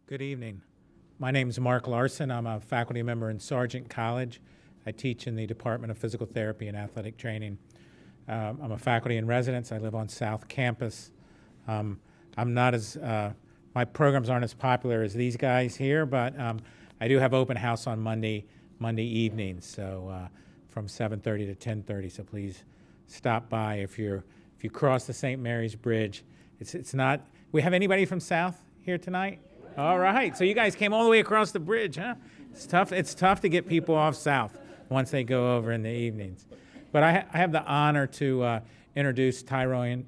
Good evening. My name is Mark Larson. I'm a faculty member in Sargent College. I teach in the Department of Physical Therapy and Athletic Training. I'm a faculty in residence. I live on South Campus. I'm not as, my programs aren't as popular as these guys here, but I do have open house on Monday evenings, so from 7:30 to 10:30. So please stop by if you cross the St. Mary's Bridge. It's not. We have anybody from South here tonight? All right. So you guys came all the way across the bridge, huh? It's tough. It's tough to get people off South once they go over in the evenings. But I have the honor to introduce Tyrone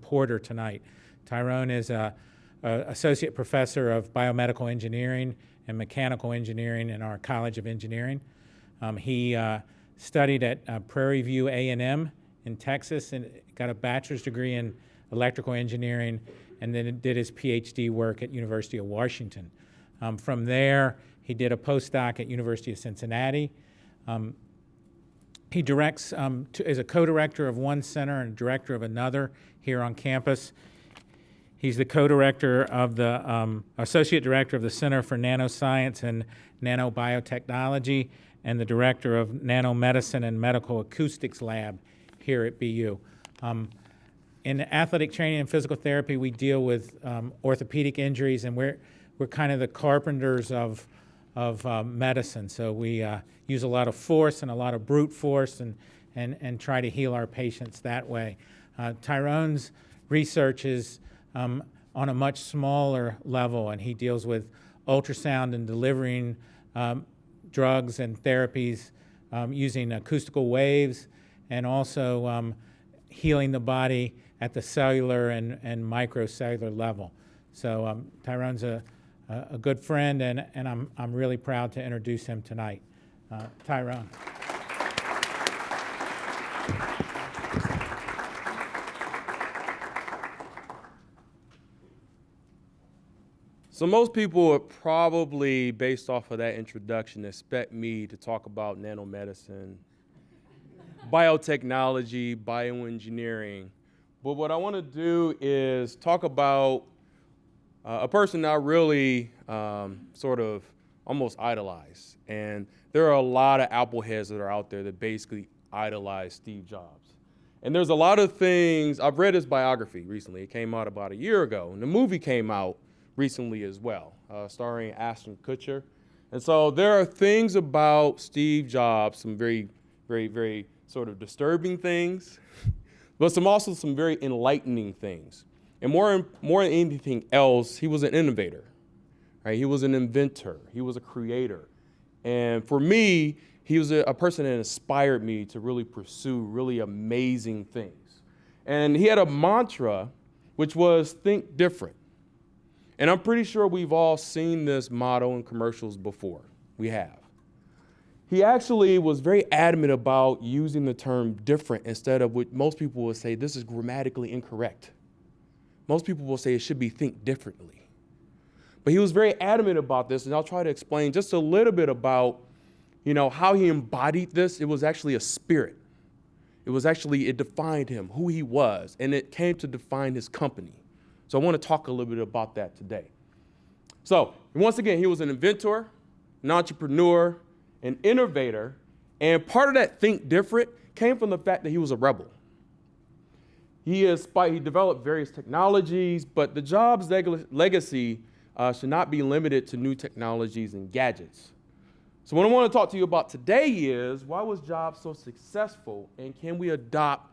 Porter tonight. Tyrone is a associate professor of biomedical engineering and mechanical engineering in our College of Engineering. He studied at Prairie View A&M in Texas and got a bachelor's degree in electrical engineering, and then did his PhD work at University of Washington. From there, he did a postdoc at University of Cincinnati. He directs, is a co-director of one center and director of another here on campus. He's the co-director of the, associate director of the Center for Nanoscience and Nanobiotechnology, and the director of Nanomedicine and Medical Acoustics Lab here at BU. In athletic training and physical therapy, we deal with orthopedic injuries, and we're kind of the carpenters of medicine. So we use a lot of force and a lot of brute force and try to heal our patients that way. Tyrone's research is on a much smaller level, and he deals with ultrasound and delivering drugs and therapies using acoustical waves, and also healing the body at the cellular and microcellular level. So Tyrone's a good friend, and I'm really proud to introduce him tonight. Tyrone. So most people would probably, based off of that introduction, expect me to talk about nanomedicine, biotechnology, bioengineering. But what I want to do is talk about a person that I really sort of almost idolize. And there are a lot of Apple heads that are out there that basically idolize Steve Jobs. And there's a lot of things. I've read his biography recently. It came out about a year ago. And the movie came out recently as well, starring Ashton, Kutcher. And so there are things about Steve Jobs, some very, very, very sort of disturbing things, but some very enlightening things. And more than anything else, he was an innovator, right? He was an inventor. He was a creator. And for me, he was a person that inspired me to really pursue really amazing things. And he had a mantra, which was think different. And I'm pretty sure we've all seen this motto in commercials before. We have. He actually was very adamant about using the term different instead of what most people would say, this is grammatically incorrect. Most people will say it should be think differently. But he was very adamant about this, and I'll try to explain just a little bit about, how he embodied this. It was actually a spirit. It defined him, who he was, and it came to define his company. So I want to talk a little bit about that today. So once again, he was an inventor, an entrepreneur, an innovator, and part of that think different came from the fact that he was a rebel. He developed various technologies, but the Jobs legacy should not be limited to new technologies and gadgets. So what I want to talk to you about today is, why was Jobs so successful, and can we adopt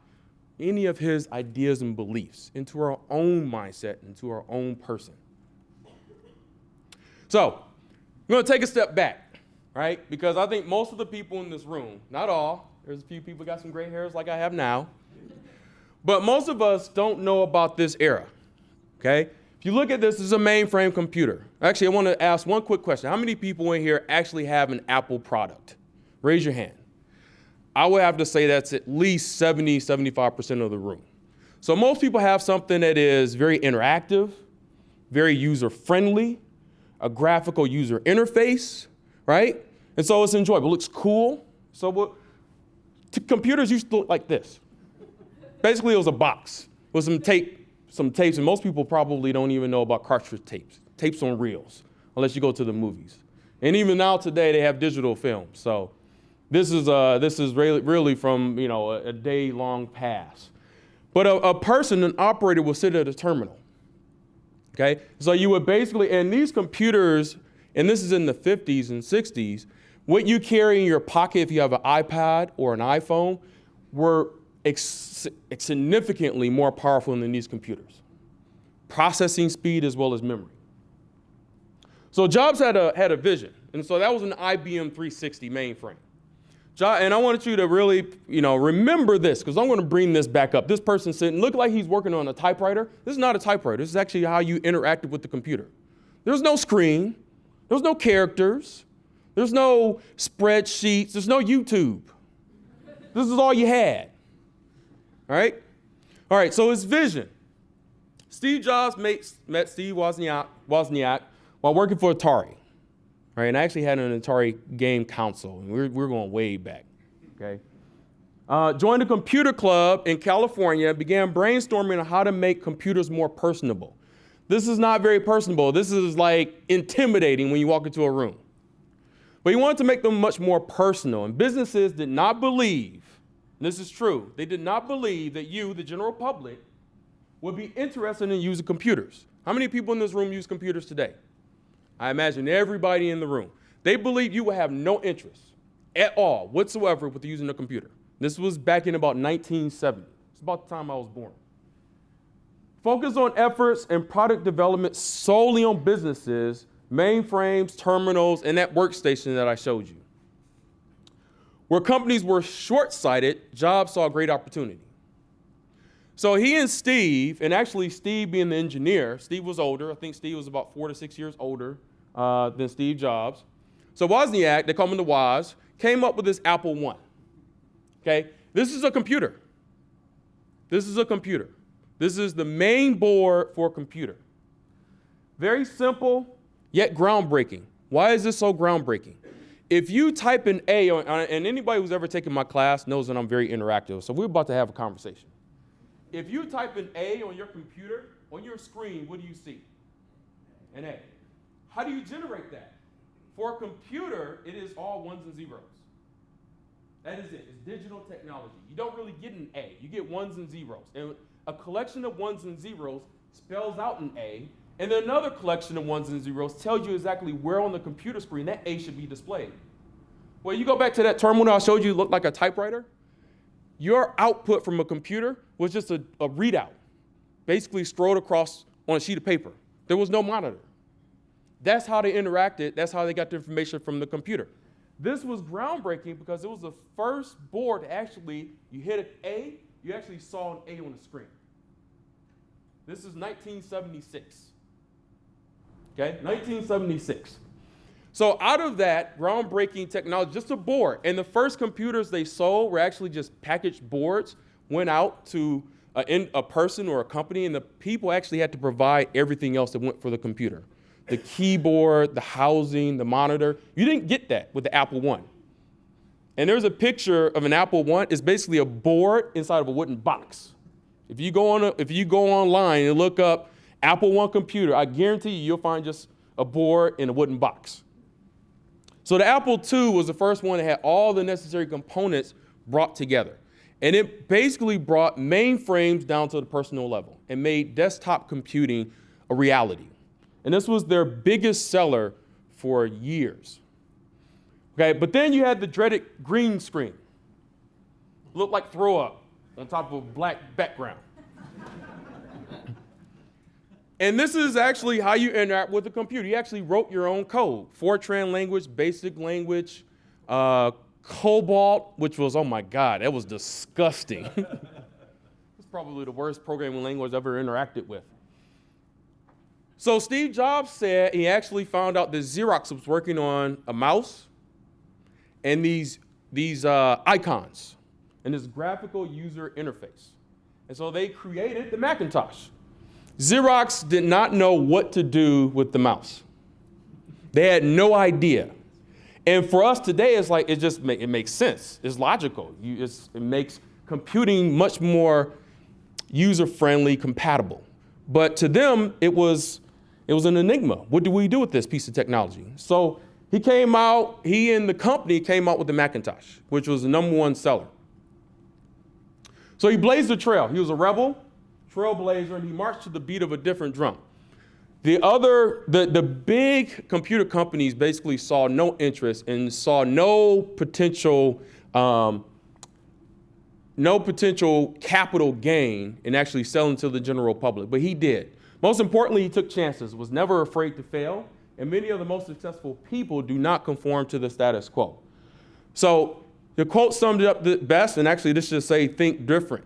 any of his ideas and beliefs into our own mindset, into our own person? So I'm going to take a step back, right? Because I think most of the people in this room, not all, there's a few people who got some gray hairs like I have now, but most of us don't know about this era, okay? If you look at this, this is a mainframe computer. Actually, I want to ask one quick question. How many people in here actually have an Apple product? Raise your hand. I would have to say that's at least 70, 75% of the room. So most people have something that is very interactive, very user-friendly, a graphical user interface, right? And so it's enjoyable. It looks cool. So computers used to look like this. Basically, it was a box with some tapes, and most people probably don't even know about cartridge tapes. tapes on reels, unless you go to the movies. And even now today, they have digital films. So this is really from, a day-long past. But a person, an operator, will sit at a terminal. Okay? So you would basically, and these computers, and this is in the 50s and 60s, what you carry in your pocket if you have an iPad or an iPhone were significantly more powerful than these computers. Processing speed as well as memory. So Jobs had a vision, and so that was an IBM 360 mainframe. And I wanted you to really, remember this, because I'm going to bring this back up. This person sitting, look like he's working on a typewriter. This is not a typewriter. This is actually how you interacted with the computer. There's no screen. There's no characters. There's no spreadsheets. There's no YouTube. This is all you had. All right? All right, so his vision. Steve Jobs met Steve Wozniak while working for Atari. Right, and I actually had an Atari game console, and we're going way back, okay? Joined a computer club in California, began brainstorming on how to make computers more personable. This is not very personable. This is like intimidating when you walk into a room. But he wanted to make them much more personal, and businesses did not believe, and this is true, they did not believe that you, the general public, would be interested in using computers. How many people in this room use computers today? I imagine everybody in the room. They believe you will have no interest at all whatsoever with using a computer. This was back in about 1970. It's about the time I was born. Focus on efforts and product development solely on businesses, mainframes, terminals, and that workstation that I showed you. Where companies were short-sighted, Jobs saw great opportunity. So he and Steve, and actually Steve being the engineer, Steve was older. I think Steve was about 4 to 6 years older than Steve Jobs. So Wozniak, they call him the Woz, came up with this Apple I. Okay, this is a computer. This is a computer. This is the main board for a computer. Very simple, yet groundbreaking. Why is this so groundbreaking? If you type an A, and anybody who's ever taken my class knows that I'm very interactive, so we're about to have a conversation. If you type an A on your computer, on your screen, what do you see? An A. How do you generate that? For a computer, it is all ones and zeros. That is it. It's digital technology. You don't really get an A. You get ones and zeros. And a collection of ones and zeros spells out an A, and then another collection of ones and zeros tells you exactly where on the computer screen that A should be displayed. Well, you go back to that terminal I showed you looked like a typewriter. Your output from a computer was just a readout, basically scrolled across on a sheet of paper. There was no monitor. That's how they interacted. That's how they got the information from the computer. This was groundbreaking because it was the first board to actually, you hit an A, you actually saw an A on the screen. This is 1976. Okay, 1976. So out of that groundbreaking technology, just a board, and the first computers they sold were actually just packaged boards, went out to a person or a company, and the people actually had to provide everything else that went for the computer. The keyboard, the housing, the monitor. You didn't get that with the Apple I. And there's a picture of an Apple I. It's basically a board inside of a wooden box. If you go online and look up Apple I computer, I guarantee you'll find just a board in a wooden box. So the Apple II was the first one that had all the necessary components brought together. And it basically brought mainframes down to the personal level and made desktop computing a reality. And this was their biggest seller for years. Okay, but then you had the dreaded green screen. Looked like throw up on top of a black background. And this is actually how you interact with the computer. You actually wrote your own code. Fortran language, basic language, Cobalt, which was, oh my God, that was disgusting. It's probably the worst programming language I've ever interacted with. So Steve Jobs said he actually found out that Xerox was working on a mouse and these icons and this graphical user interface. And so they created the Macintosh. Xerox did not know what to do with the mouse. They had no idea. And for us today, it's like, it makes sense. It's logical. It makes computing much more user-friendly, compatible. But to them, it was It was an enigma. What do we do with this piece of technology? So he and the company came out with the Macintosh, which was the #1 seller. So he blazed the trail. He was a rebel, trailblazer, and he marched to the beat of a different drum. The big computer companies basically saw no interest and saw no potential capital gain in actually selling to the general public, but he did. Most importantly, he took chances, was never afraid to fail, and many of the most successful people do not conform to the status quo. So the quote summed it up the best, and actually this should say, think different.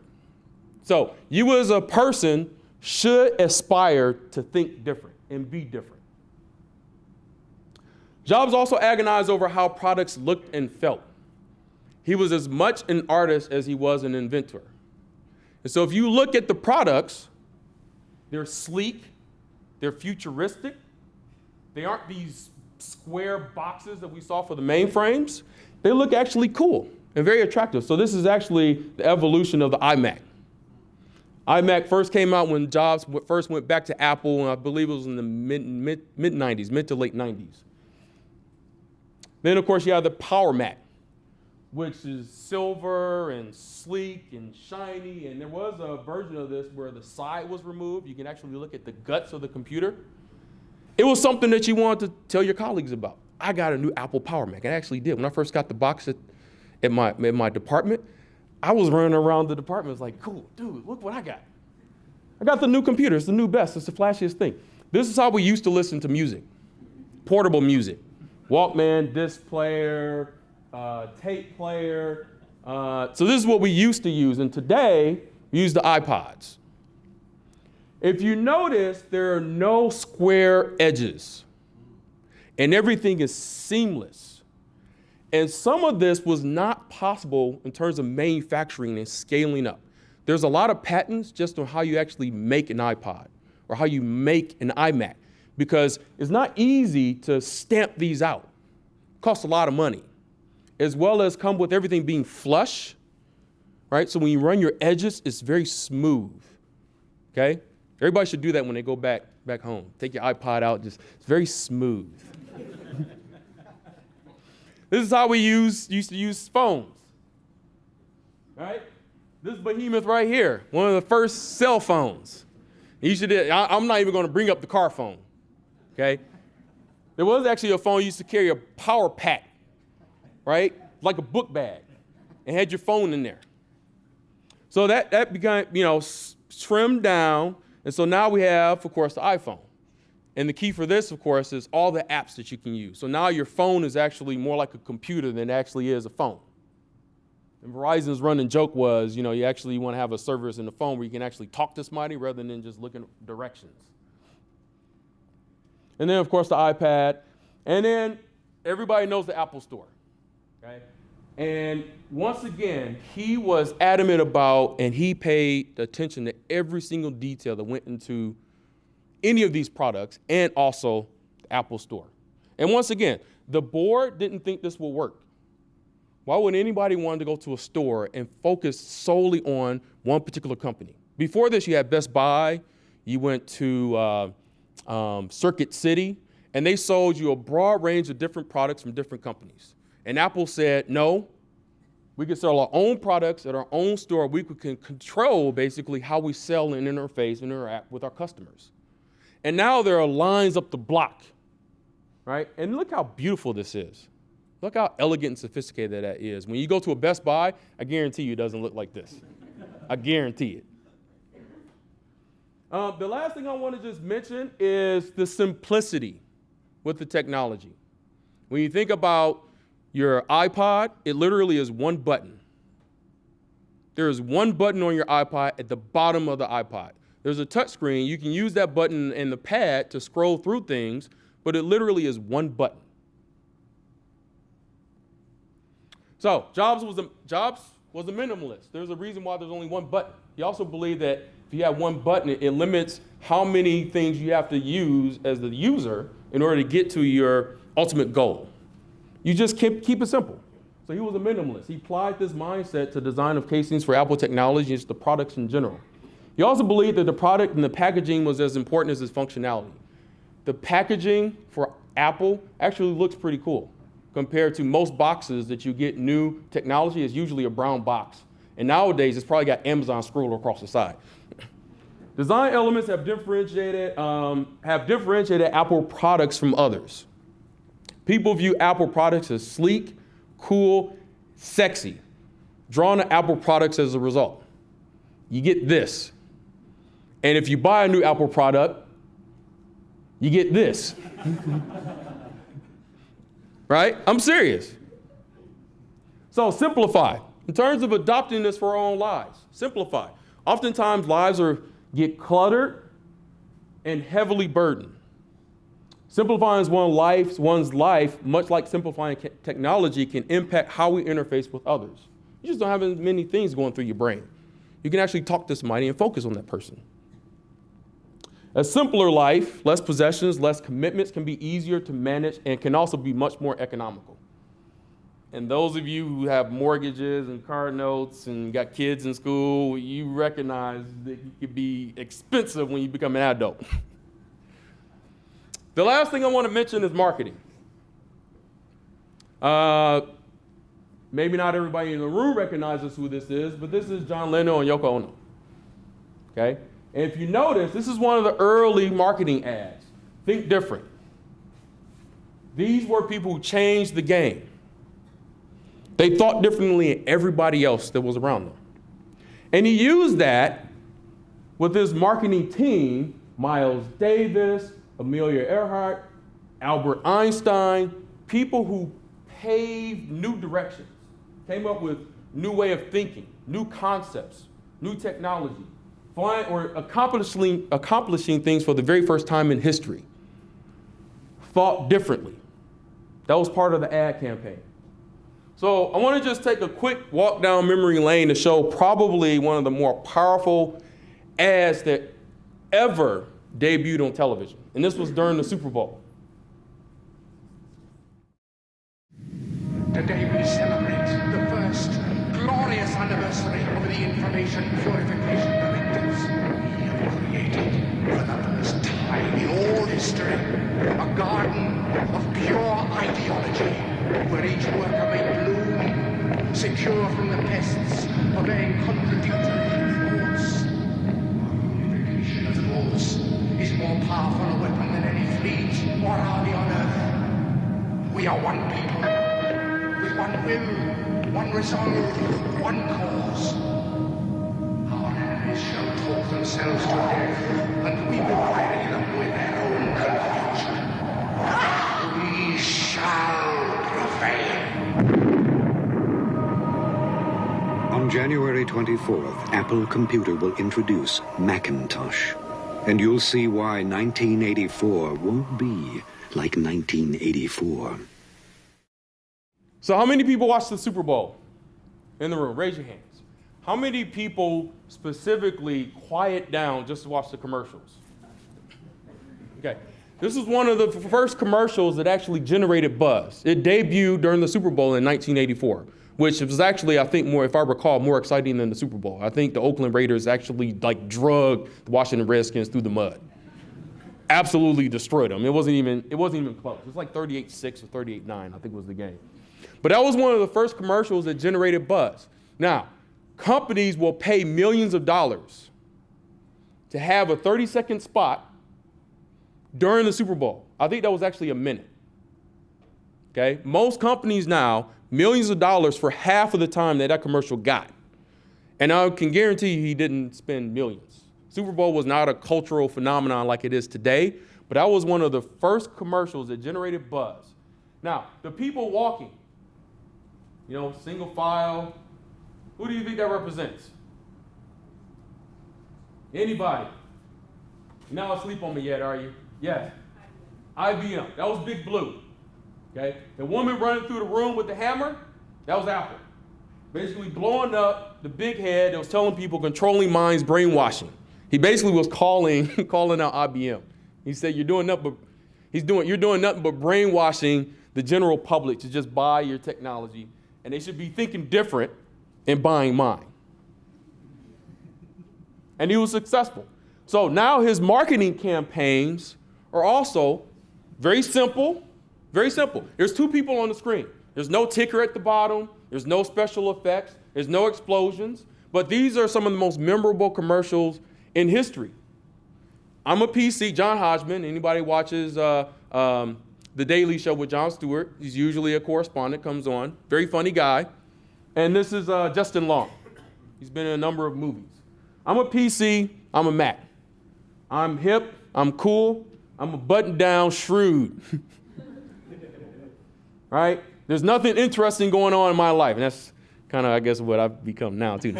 So you as a person should aspire to think different and be different. Jobs also agonized over how products looked and felt. He was as much an artist as he was an inventor. And so if you look at the products, they're sleek, they're futuristic, they aren't these square boxes that we saw for the mainframes. They look actually cool and very attractive. So this is actually the evolution of the iMac. iMac first came out when Jobs first went back to Apple, and I believe it was in the mid-90s, mid to late 90s. Then, of course, you have the Power Mac, which is silver and sleek and shiny. And there was a version of this where the side was removed. You can actually look at the guts of the computer. It was something that you wanted to tell your colleagues about. I got a new Apple Power Mac. I actually did. When I first got the box at my department, I was running around the department. I was like, cool, dude, look what I got. I got the new computer. It's the new best. It's the flashiest thing. This is how we used to listen to music, portable music. Walkman, disc player, tape player. So this is what we used to use. And today, we use the iPods. If you notice, there are no square edges. And everything is seamless. And some of this was not possible in terms of manufacturing and scaling up. There's a lot of patents just on how you actually make an iPod or how you make an iMac, because it's not easy to stamp these out. It costs a lot of money, as well as come with everything being flush, right? So when you run your edges, it's very smooth, okay? Everybody should do that when they go back home. Take your iPod out, it's very smooth. This is how we used to use phones, right? This behemoth right here, one of the first cell phones. I'm not even going to bring up the car phone, okay? There was actually a phone used to carry a power pack, right? Like a book bag, and had your phone in there. So that became, trimmed down, and so now we have, of course, the iPhone. And the key for this, of course, is all the apps that you can use. So now your phone is actually more like a computer than it actually is a phone. And Verizon's running joke was, you actually want to have a service in the phone where you can actually talk to somebody rather than just looking at directions. And then, of course, the iPad. And then everybody knows the Apple Store, okay? And once again, he was adamant about, and he paid attention to every single detail that went into any of these products, and also the Apple Store. And once again, the board didn't think this would work. Why would anybody want to go to a store and focus solely on one particular company? Before this, you had Best Buy, you went to Circuit City, and they sold you a broad range of different products from different companies. And Apple said, no, we can sell our own products at our own store. We can control basically how we sell and interface and interact with our customers. And now there are lines up the block, right? And look how beautiful this is. Look how elegant and sophisticated that is. When you go to a Best Buy, I guarantee you it doesn't look like this. I guarantee it. The last thing I want to just mention is the simplicity with the technology. When you think about your iPod, it literally is one button. There is one button on your iPod at the bottom of the iPod. There's a touch screen. You can use that button and the pad to scroll through things, but it literally is one button. So Jobs was a minimalist. There's a reason why there's only one button. He also believed that if you have one button, it limits how many things you have to use as the user in order to get to your ultimate goal. You just keep it simple. So he was a minimalist. He applied this mindset to design of casings for Apple technology and just the products in general. He also believed that the product and the packaging was as important as its functionality. the packaging for Apple actually looks pretty cool compared to most boxes that you get new technology. Is usually a brown box. And nowadays, it's probably got Amazon scrolled across the side. Design elements have differentiated Apple products from others. People view Apple products as sleek, cool, sexy, drawn to Apple products as a result. You get this. And if you buy a new Apple product, you get this. Right? I'm serious. So simplify. In terms of adopting this for our own lives, simplify. Oftentimes, lives get cluttered and heavily burdened. Simplifying one's life, much like simplifying technology, can impact how we interface with others. You just don't have as many things going through your brain. You can actually talk to somebody and focus on that person. A simpler life, less possessions, less commitments, can be easier to manage and can also be much more economical. And those of you who have mortgages and car notes and got kids in school, you recognize that it can be expensive when you become an adult. The last thing I want to mention is marketing. Maybe not everybody in the room recognizes who this is, but this is John Lennon and Yoko Ono. Okay? And if you notice, this is one of the early marketing ads. Think different. These were people who changed the game. They thought differently than everybody else that was around them. And he used that with his marketing team, Miles Davis, Amelia Earhart, Albert Einstein, people who paved new directions, came up with new way of thinking, new concepts, new technology, or accomplishing things for the very first time in history. Thought differently. That was part of the ad campaign. So I want to just take a quick walk down memory lane to show probably one of the more powerful ads that ever debuted on television. And this was during the Super Bowl. Today we celebrate the first glorious anniversary of the information purification directives. We have created, for the first time in all history, a garden of pure ideology, where each worker may bloom, secure from the pests, obeying contradictory reports. Unification of laws is more powerful a weapon than any fleet or army on earth. We are one people, with one will, one resolve, one cause. Our enemies shall talk themselves to death, and we will bury them with their own confusion. We shall prevail. On January 24th, Apple Computer will introduce Macintosh. And you'll see why 1984 won't be like 1984. So how many people watched the Super Bowl in the room? Raise your hands. How many people specifically quiet down just to watch the commercials? Okay. This is one of the first commercials that actually generated buzz. It debuted during the Super Bowl in 1984, which was actually, I think, more, if I recall, more exciting than the Super Bowl. I think the Oakland Raiders actually drugged the Washington Redskins through the mud. Absolutely destroyed them. It wasn't even close. It was like 38-6 or 38-9, I think was the game. But that was one of the first commercials that generated buzz. Now, companies will pay millions of dollars to have a 30-second spot during the Super Bowl. I think that was actually a minute. Okay? Most companies now, millions of dollars for half of the time that commercial got. And I can guarantee you he didn't spend millions. Super Bowl was not a cultural phenomenon like it is today, but that was one of the first commercials that generated buzz. Now, the people walking, single file, who do you think that represents? Anybody? You're not asleep on me yet, are you? Yes. IBM. That was Big Blue. Okay? The woman running through the room with the hammer, that was Apple. Basically blowing up the big head that was telling people controlling minds, brainwashing. He basically was calling out IBM. He said, you're doing nothing but brainwashing the general public to just buy your technology, and they should be thinking different and buying mine. And he was successful. So now his marketing campaigns are also very simple, very simple. There's two people on the screen. There's no ticker at the bottom. There's no special effects. There's no explosions. But these are some of the most memorable commercials in history. I'm a PC, John Hodgman. Anybody watches The Daily Show with Jon Stewart, he's usually a correspondent, comes on. Very funny guy. And this is Justin Long. He's been in a number of movies. I'm a PC, I'm a Mac. I'm hip, I'm cool, I'm a button-down shrewd. Right? There's nothing interesting going on in my life. And that's kind of, I guess, what I've become now, too.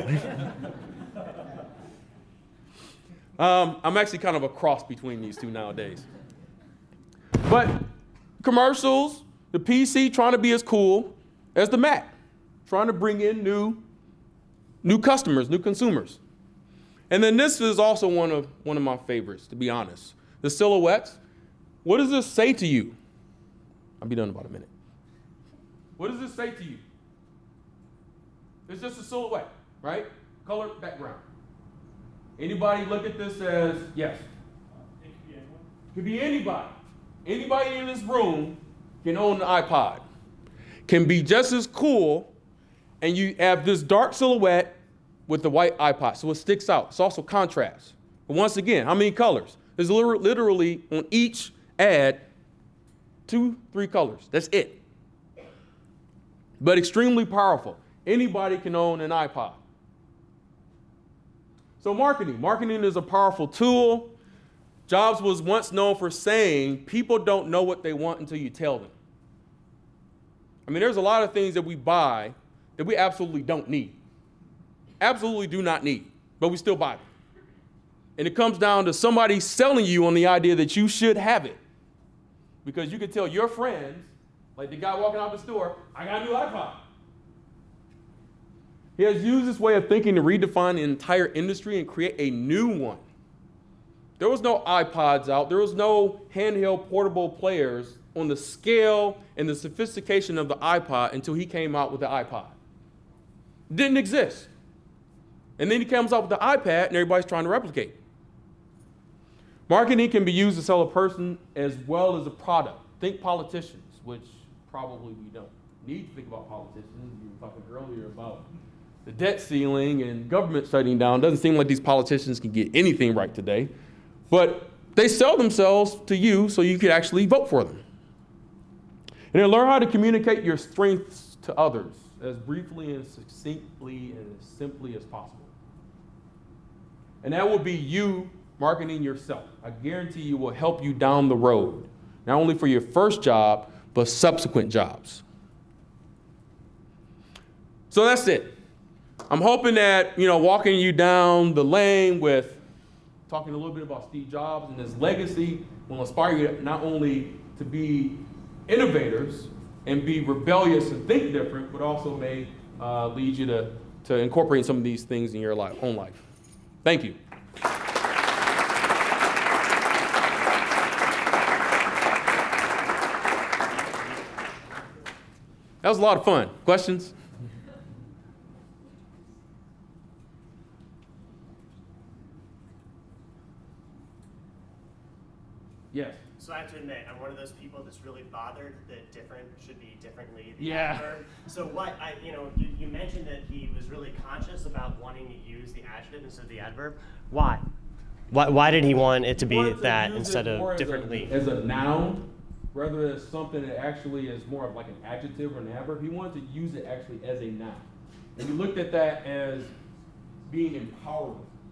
I'm actually kind of a cross between these two nowadays. But commercials, the PC trying to be as cool as the Mac, trying to bring in new customers, new consumers. And then this is also one of my favorites, to be honest. The silhouettes. What does this say to you? I'll be done in about a minute. What does this say to you? It's just a silhouette, right? Colored background. Anybody look at this as, yes? It could be anyone. Could be anybody. Anybody in this room can own an iPod. Can be just as cool, and you have this dark silhouette with the white iPod, so it sticks out. It's also contrast. But once again, how many colors? There's literally on each ad 2-3 colors. That's it. But extremely powerful. Anybody can own an iPod. So marketing is a powerful tool. Jobs was once known for saying, people don't know what they want until you tell them. I mean, there's a lot of things that we buy that we absolutely don't need. Absolutely do not need, but we still buy them. And it comes down to somebody selling you on the idea that you should have it. Because you can tell your friends, like the guy walking out the store, I got a new iPod. He has used this way of thinking to redefine the entire industry and create a new one. There was no iPods out. There was no handheld portable players on the scale and the sophistication of the iPod until he came out with the iPod. It didn't exist. And then he comes out with the iPad and everybody's trying to replicate. Marketing can be used to sell a person as well as a product. Think politicians, which probably we don't need to think about politicians. You were talking earlier about the debt ceiling and government shutting down. Doesn't seem like these politicians can get anything right today. But they sell themselves to you so you can actually vote for them. And then learn how to communicate your strengths to others as briefly and succinctly and as simply as possible. And that will be you marketing yourself. I guarantee you will help you down the road, not only for your first job, but subsequent jobs. So that's it. I'm hoping that, walking you down the lane with talking a little bit about Steve Jobs and his legacy will inspire you not only to be innovators and be rebellious and think different, but also may lead you to incorporate some of these things in your own life. Thank you. That was a lot of fun. Questions? Yes. So I have to admit, I'm one of those people that's really bothered that different should be differently. Yeah. Adverb. So you mentioned that he was really conscious about wanting to use the adjective instead of the adverb. Why? Why did he want it to be that instead of differently? As a noun, rather than something that actually is more of like an adjective or an adverb, he wanted to use it actually as a noun. And he looked at that as being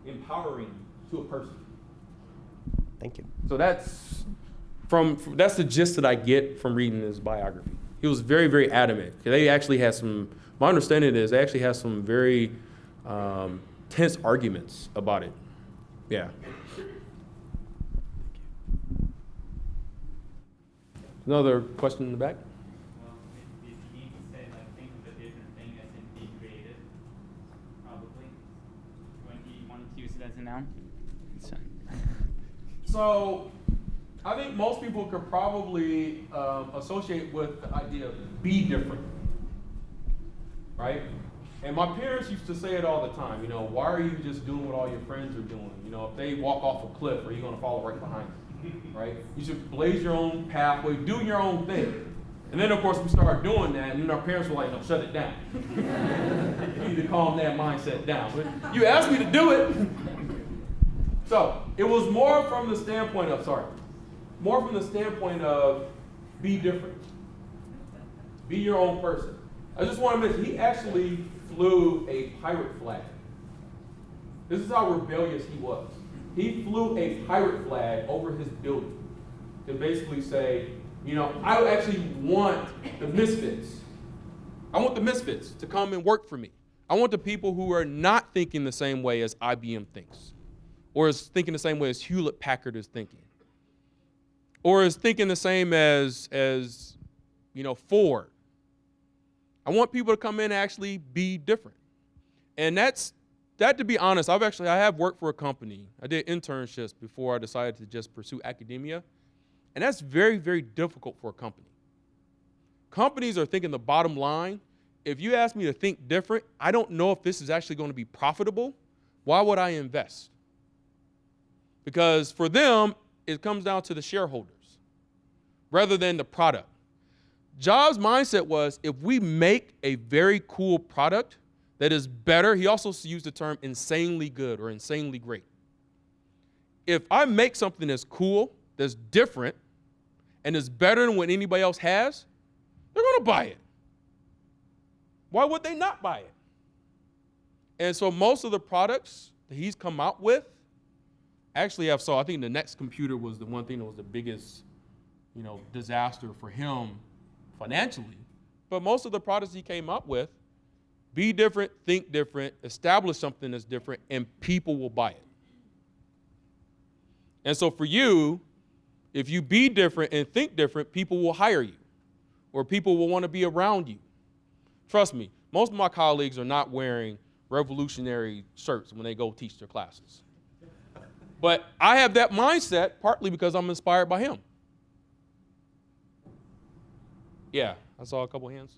empowering to a person. Thank you. So that's the gist that I get from reading his biography. He was very, very adamant. They actually had my understanding is they actually had some very tense arguments about it. Yeah. Another question in the back? Well, if he said, think of a different thing as in be creative, probably, when he wanted to use it as a noun. So I think most people could probably associate with the idea of be different, right? And my parents used to say it all the time, why are you just doing what all your friends are doing? If they walk off a cliff, are you going to follow right behind them? right? You should blaze your own pathway, do your own thing. And then, of course, we started doing that, and then our parents were like, no, shut it down. You need to calm that mindset down. But you asked me to do it. So it was more from the standpoint of be different. Be your own person. I just want to mention, he actually flew a pirate flag. This is how rebellious he was. He flew a pirate flag over his building to basically say, you know, I actually want the misfits. I want the misfits to come and work for me. I want the people who are not thinking the same way as IBM thinks, or is thinking the same way as Hewlett Packard is thinking, or is thinking the same as Ford. I want people to come in and actually be different. And that, to be honest, I have worked for a company. I did internships before I decided to just pursue academia. And that's very, very difficult for a company. Companies are thinking the bottom line. If you ask me to think different, I don't know if this is actually going to be profitable. Why would I invest? Because for them, it comes down to the shareholders rather than the product. Jobs' mindset was, if we make a very cool product that is better, he also used the term insanely good or insanely great. If I make something that's cool, that's different, and is better than what anybody else has, they're going to buy it. Why would they not buy it? And so most of the products that he's come out with actually have I think the next computer was the one thing that was the biggest, disaster for him financially. But most of the products he came up with, be different, think different, establish something that's different, and people will buy it. And so for you, if you be different and think different, people will hire you, or people will want to be around you. Trust me, most of my colleagues are not wearing revolutionary shirts when they go teach their classes. But I have that mindset partly because I'm inspired by him. Yeah, I saw a couple hands.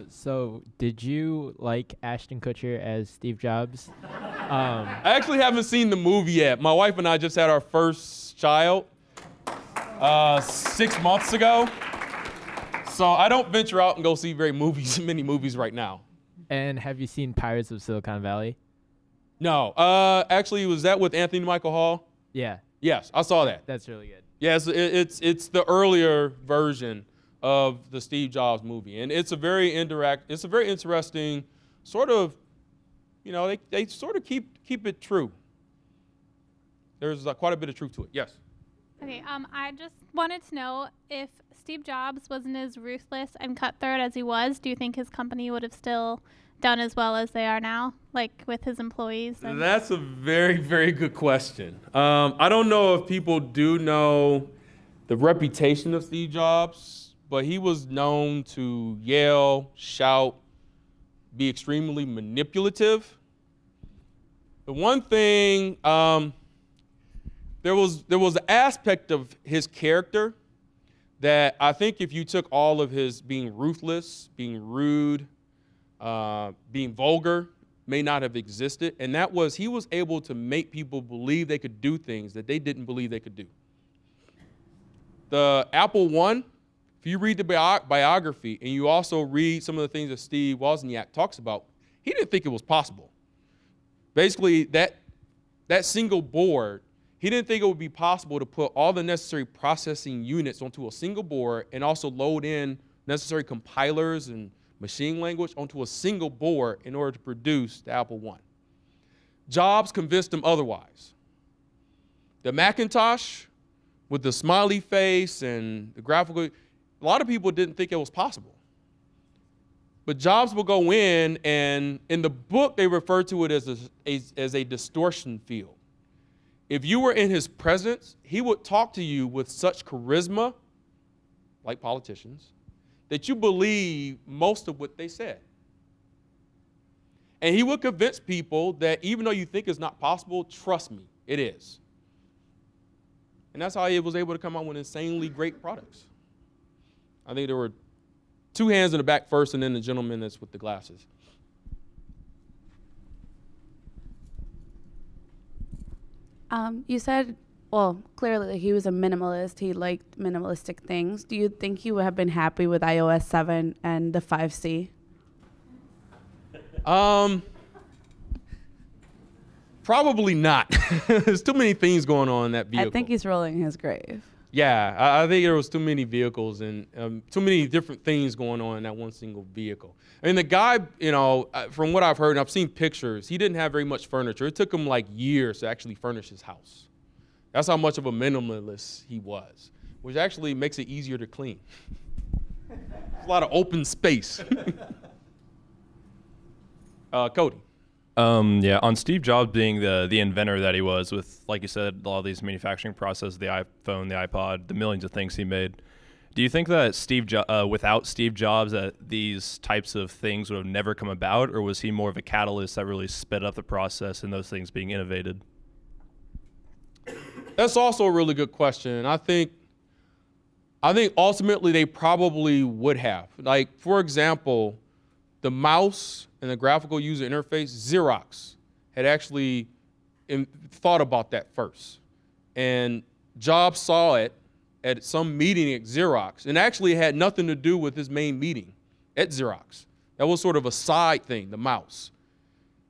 So did you like Ashton Kutcher as Steve Jobs? I actually haven't seen the movie yet. My wife and I just had our first child 6 months ago. So I don't venture out and go see many movies right now. And have you seen Pirates of Silicon Valley? No. Actually, was that with Anthony Michael Hall? Yeah. Yes, I saw that. That's really good. Yes, it's the earlier version of the Steve Jobs movie. And it's a very interesting sort of, they sort of keep it true. There's quite a bit of truth to it. Yes. Okay, I just wanted to know if Steve Jobs wasn't as ruthless and cutthroat as he was, do you think his company would have still done as well as they are now, like with his employees? That's a very, very good question. I don't know if people do know the reputation of Steve Jobs, but he was known to yell, shout, be extremely manipulative. The one thing, there was an aspect of his character that I think if you took all of his being ruthless, being rude, being vulgar, may not have existed, and that was he was able to make people believe they could do things that they didn't believe they could do. The Apple I, if you read the biography and you also read some of the things that Steve Wozniak talks about, he didn't think it was possible. Basically, that single board, he didn't think it would be possible to put all the necessary processing units onto a single board and also load in necessary compilers and machine language onto a single board in order to produce the Apple I. Jobs convinced him otherwise. The Macintosh with the smiley face and the graphical, a lot of people didn't think it was possible. But Jobs will go in, and in the book they refer to it as a distortion field. If you were in his presence, he would talk to you with such charisma, like politicians, that you believe most of what they said. And he would convince people that even though you think it's not possible, trust me, it is. And that's how he was able to come out with insanely great products. I think there were two hands in the back first, and then the gentleman that's with the glasses. You said well, clearly he was a minimalist. He liked minimalistic things. Do you think he would have been happy with iOS 7 and the 5C? Probably not. There's too many things going on in that vehicle. I think he's rolling his grave. Yeah, I think there was too many vehicles and too many different things going on in that one single vehicle. And the guy, from what I've heard, and I've seen pictures, he didn't have very much furniture. It took him like years to actually furnish his house. That's how much of a minimalist he was, which actually makes it easier to clean. There's a lot of open space. Cody. Yeah, on Steve Jobs being the inventor that he was with, like you said, a lot of these manufacturing processes, the iPhone, the iPod, the millions of things he made. Do you think that without Steve Jobs, that these types of things would have never come about, or was he more of a catalyst that really sped up the process and those things being innovated? That's also a really good question. I think ultimately they probably would have. Like, for example, the mouse and the graphical user interface, Xerox had actually thought about that first. And Jobs saw it at some meeting at Xerox, and actually had nothing to do with his main meeting at Xerox. That was sort of a side thing, the mouse.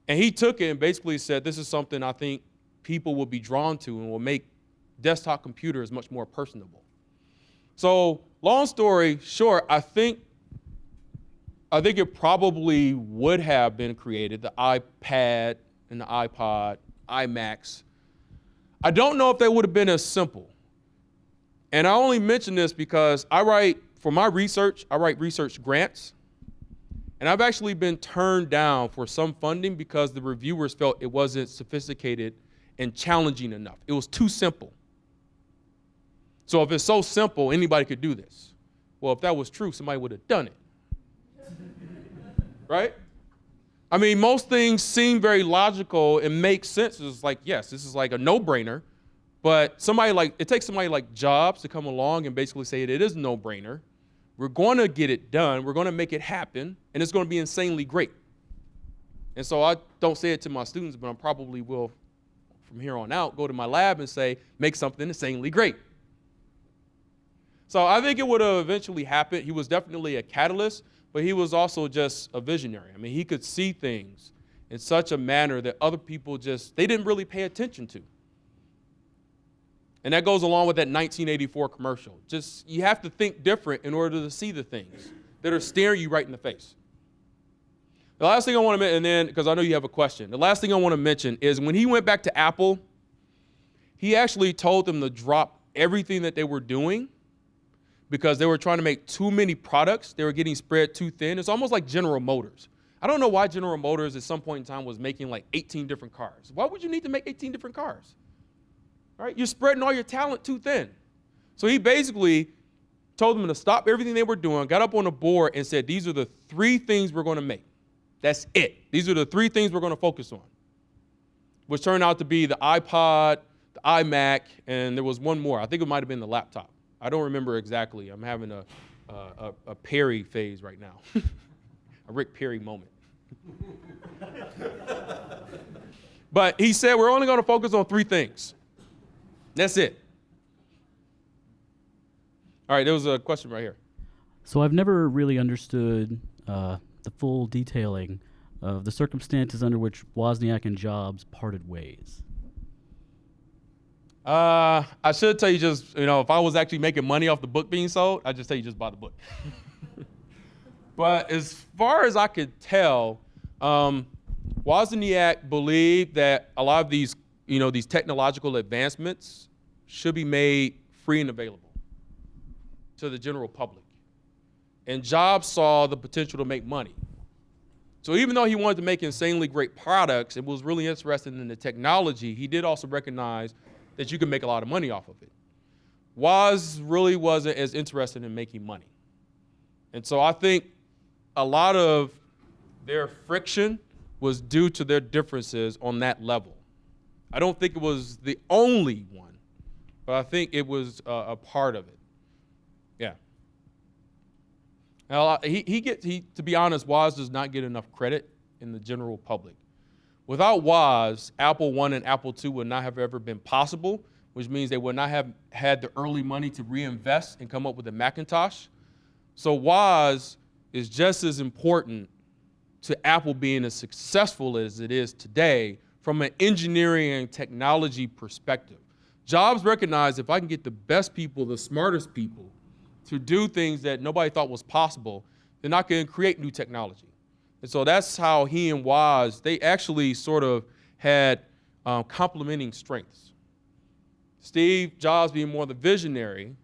And he took it and basically said, this is something I think people will be drawn to and will make desktop computers much more personable. So long story short, I think it probably would have been created, the iPad and the iPod, iMacs. I don't know if they would have been as simple. And I only mention this because for my research, I write research grants. And I've actually been turned down for some funding because the reviewers felt it wasn't sophisticated and challenging enough. It was too simple. So if it's so simple, anybody could do this. Well, if that was true, somebody would have done it. Right? I mean, most things seem very logical and make sense. It's like, yes, this is like a no-brainer. But it takes somebody like Jobs to come along and basically say it is a no-brainer. We're going to get it done. We're going to make it happen. And it's going to be insanely great. And so I don't say it to my students, but I probably will, from here on out, go to my lab and say, make something insanely great. So I think it would have eventually happened. He was definitely a catalyst, but he was also just a visionary. I mean, he could see things in such a manner that other people they didn't really pay attention to. And that goes along with that 1984 commercial. Just, you have to think different in order to see the things that are staring you right in the face. The last thing I want to mention, and then, because I know you have a question, the last thing I want to mention is when he went back to Apple, he actually told them to drop everything that they were doing because they were trying to make too many products. They were getting spread too thin. It's almost like General Motors. I don't know why General Motors at some point in time was making like 18 different cars. Why would you need to make 18 different cars? Right? You're spreading all your talent too thin. So he basically told them to stop everything they were doing, got up on the board and said, these are the 3 things we're going to make. That's it. These are the 3 things we're going to focus on, which turned out to be the iPod, the iMac, and there was one more. I think it might have been the laptop. I don't remember exactly. I'm having a Perry phase right now, a Rick Perry moment. But he said, we're only going to focus on 3 things. That's it. All right, there was a question right here. So I've never really understood the full detailing of the circumstances under which Wozniak and Jobs parted ways. I should tell you just, if I was actually making money off the book being sold, I'd just tell you just buy the book. But as far as I could tell, Wozniak believed that a lot of these technological advancements should be made free and available to the general public. And Jobs saw the potential to make money. So even though he wanted to make insanely great products and was really interested in the technology, he did also recognize that you can make a lot of money off of it. Woz really wasn't as interested in making money. And so I think a lot of their friction was due to their differences on that level. I don't think it was the only one, but I think it was a part of it. Yeah. Now, to be honest, Woz does not get enough credit in the general public. Without Woz, Apple I and Apple II would not have ever been possible which means they would not have had the early money to reinvest and come up with a Macintosh. So Woz is just as important to Apple being as successful as it is today from an engineering and technology perspective. Jobs recognized if I can get the best people, the smartest people, to do things that nobody thought was possible, then I can create new technology. And so that's how he and Woz, they actually sort of had complementing strengths. Steve Jobs being more the visionary,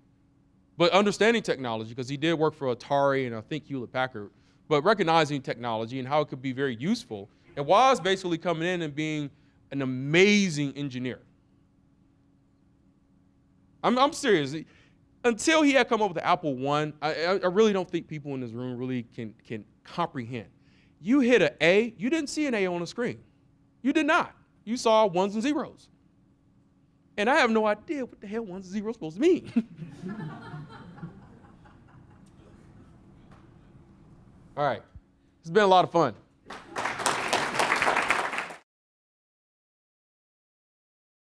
but understanding technology, because he did work for Atari and I think Hewlett-Packard, but recognizing technology and how it could be very useful. And Woz basically coming in and being an amazing engineer. I'm serious. Until he had come up with the Apple I, I really don't think people in this room really can comprehend. You hit an A, you didn't see an A on the screen. You did not. You saw ones and zeros. And I have no idea what the hell ones and zeros supposed to mean. All right. It's been a lot of fun.